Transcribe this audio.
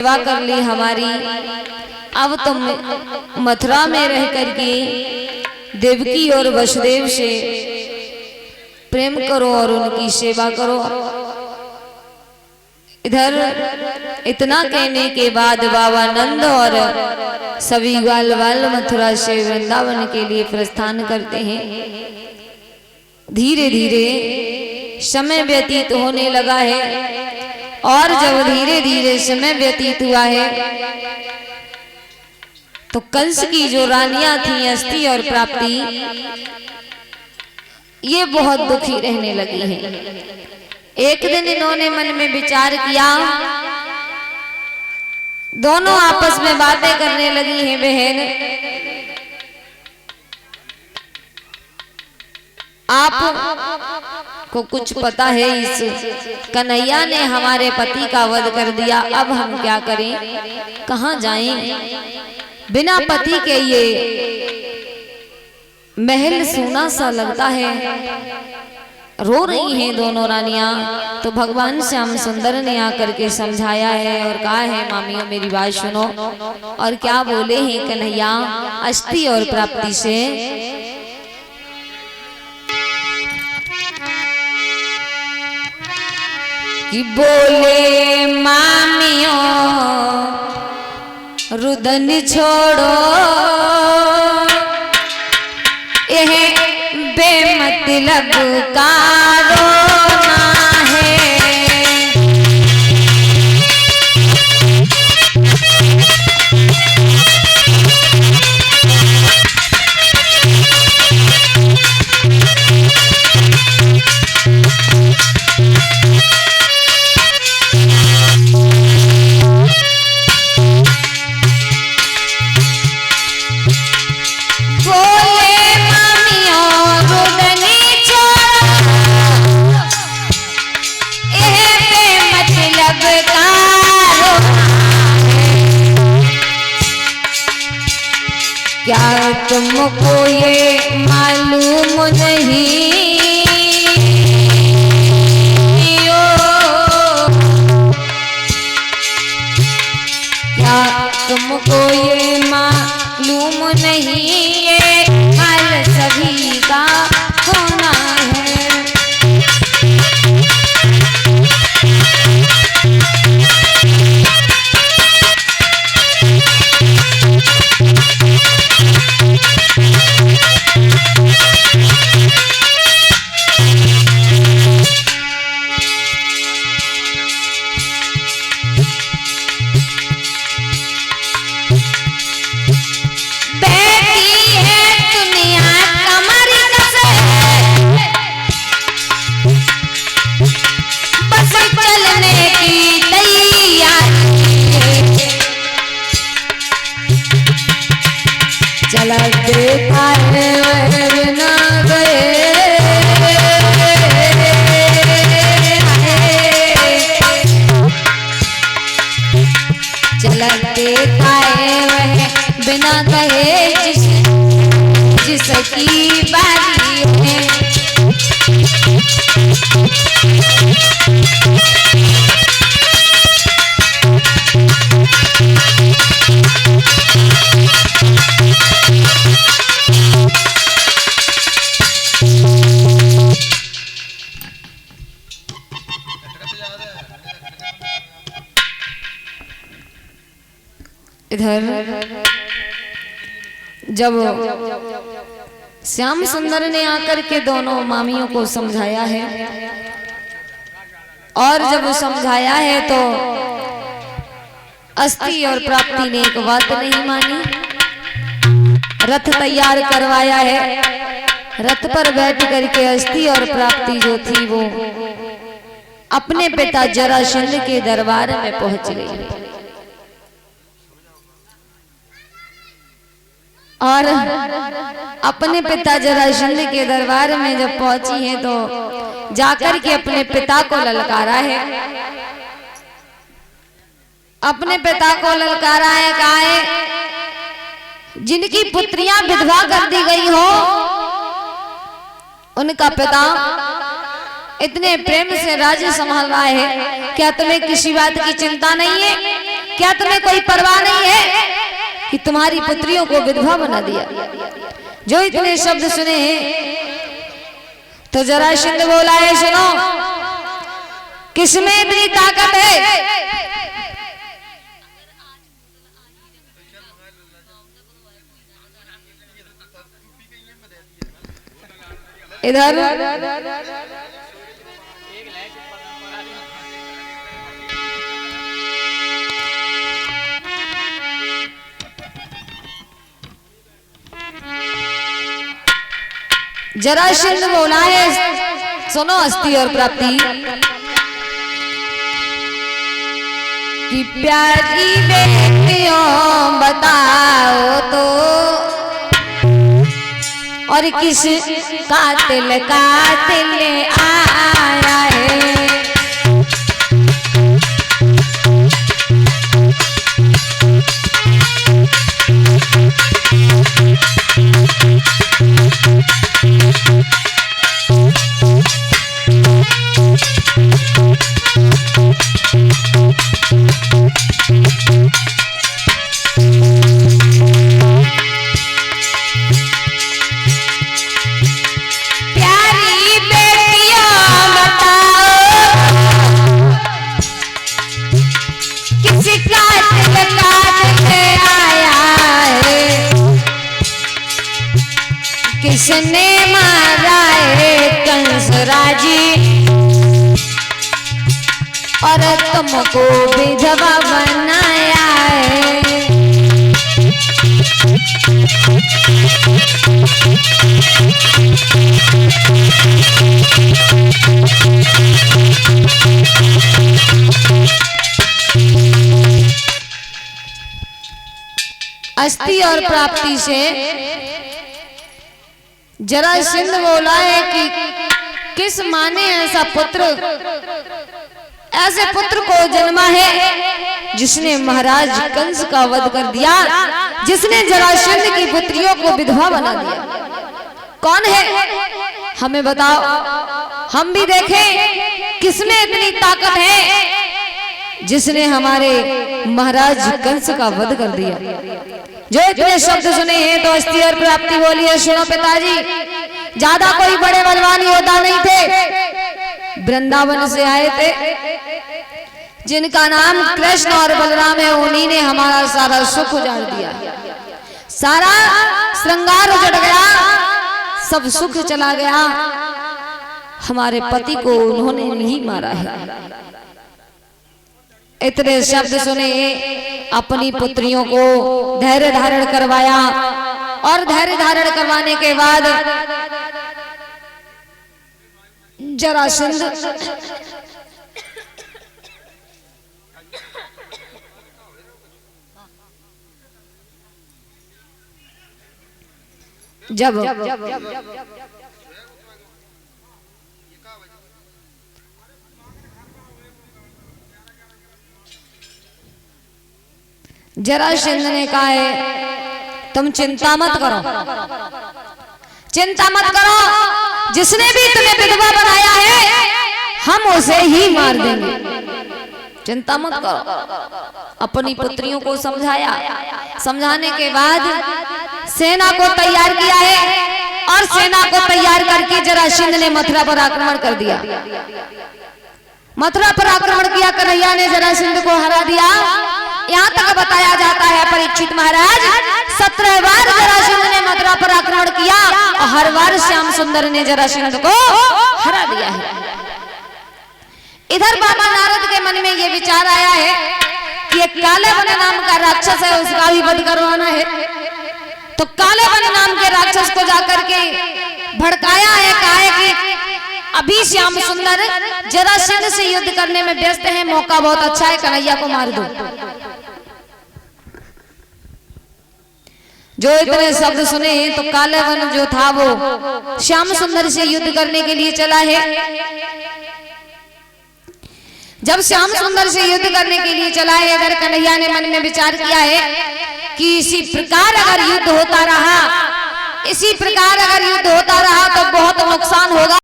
सेवा कर ली हमारी, अब तुम मथुरा में रह करके देवकी और वसुदेव से प्रेम करो और उनकी सेवा करो। इधर इतना कहने के बाद बाबा नंद और सभी ग्वाल बाल मथुरा से वृंदावन के लिए प्रस्थान करते हैं। धीरे धीरे समय व्यतीत होने लगा है और जब धीरे धीरे समय व्यतीत हुआ है तो कंस की जो रानियां थी अस्थि और प्राप्ति, ये बहुत दुखी रहने लगी हैं। एक दिन इन्होंने मन में विचार किया, दोनों आपस में बातें करने लगी हैं। बहन, आप को कुछ पता है, इस कन्हैया ने हमारे पति का वध कर दिया, अब हम क्या करें, कहाँ जाएं? बिना पति के ये महल सूना सा लगता है। रो रही हैं दोनों रानियां। तो भगवान श्याम सुंदर ने आकर के समझाया है और कहा है, मामियों मेरी बात सुनो। और क्या बोले हैं कन्हैया अस्थि और प्राप्ति से, कि बोले मामियों रुदन छोड़ो, यह बेमतलब का रोना है। क्या तुमको ये मालूम नहीं, क्या तुमको ये मालूम नहीं, ये हाल सभी का होना है। चलते खाए वह बिना कहे जिसकी बारी है। इधर जब श्याम सुंदर ने आकर के दोनों मामियों को समझाया है और जब समझाया है तो अस्थि और प्राप्ति ने एक बात नहीं मानी। रथ तैयार करवाया है, रथ पर बैठ करके अस्थि और प्राप्ति जो थी वो अपने पिता जरासंध के दरबार में पहुंच गई। और अपने पिता जरासंध के दरबार में जब पहुंची है तो जाकर के अपने पिता को ललकारा है, अपने पिता को ललकारा है। कहा है जिनकी पुत्रियां विधवा कर दी गई हो उनका पिता इतने प्रेम से राज्य संभाल रहा है, क्या तुम्हें किसी बात की चिंता नहीं है? क्या तुम्हें कोई परवाह नहीं है कि तुम्हारी पुत्रियों को विधवा बना दिया? जो इतने शब्द सुने तो जरासंध बोला है, सुनो, किसमें इतनी ताकत है? इधर जरासंध बोला है, सुनो अस्थि और प्राप्ति, कि प्यारी बेटियों बताओ तो, और किस कातिल आया है? किसने मारा है कंसराजी और तुमको विधवा बनाया है? अस्थि और प्राप्ति से जरासंध बोला है कि किस माँ ने ऐसे पुत्र को जन्मा है जिसने महाराज कंस का वध कर दिया, जिसने जरासंध की पुत्रियों को विधवा बना दिया? कौन है हमें बताओ, हम भी देखें किसमें इतनी ताकत है जिसने हमारे महाराज कंस का वध कर दिया। जो इतने शब्द सुने हैं तो अस्थि और प्राप्ति बोली है, सुनो पिताजी, ज्यादा कोई बड़े बलवान योद्धा नहीं थे, वृंदावन से आए थे, जिनका नाम कृष्ण और बलराम है। उन्हीं ने हमारा सारा सुख उजाड़ दिया, सारा श्रृंगार उजड़ गया, सब सुख चला गया। हमारे पति को उन्होंने नहीं मारा है। इतने शब्द सुने, अपनी पुत्रियों को धैर्य धारण करवाया और धैर्य धारण करवाने के बाद जरासंध जब जरासंध ने कहा है, तुम चिंता मत करो, चिंता मत करो, जिसने भी तुम्हें विधवा बनाया है हम उसे ही मार देंगे, चिंता मत करो। अपनी पुत्रियों को समझाया, समझाने के बाद सेना को तैयार किया है और सेना को तैयार करके जरासंध ने मथुरा पर आक्रमण कर दिया। मथुरा पर आक्रमण किया, कन्हैया ने जरासंध को हरा दिया। यहाँ तक बताया जाता है परीक्षित महाराज 17 बार जरासंध ने मथुरा पर आक्रमण किया और हर बार श्याम सुंदर ने जरासंध को हरा दिया है। इधर बाबा नारद के मन में ये विचार आया है कि एक काले वन नाम का राक्षस है, उसका भी वध करवाना है। तो काले वन नाम के राक्षस को जाकर के भड़काया है, कहा है कि अभी श्याम सुंदर जरासंध से युद्ध करने में व्यस्त है, मौका बहुत अच्छा है, कन्हैया को मार दो। जो इतने शब्द सुने तो काले वन जो था वो श्याम सुंदर से युद्ध करने के लिए चला है। जब श्याम सुंदर से युद्ध करने के लिए चला है, इधर कन्हैया ने मन में विचार किया है कि इसी प्रकार अगर युद्ध होता रहा, इसी प्रकार अगर युद्ध होता रहा तो बहुत नुकसान होगा।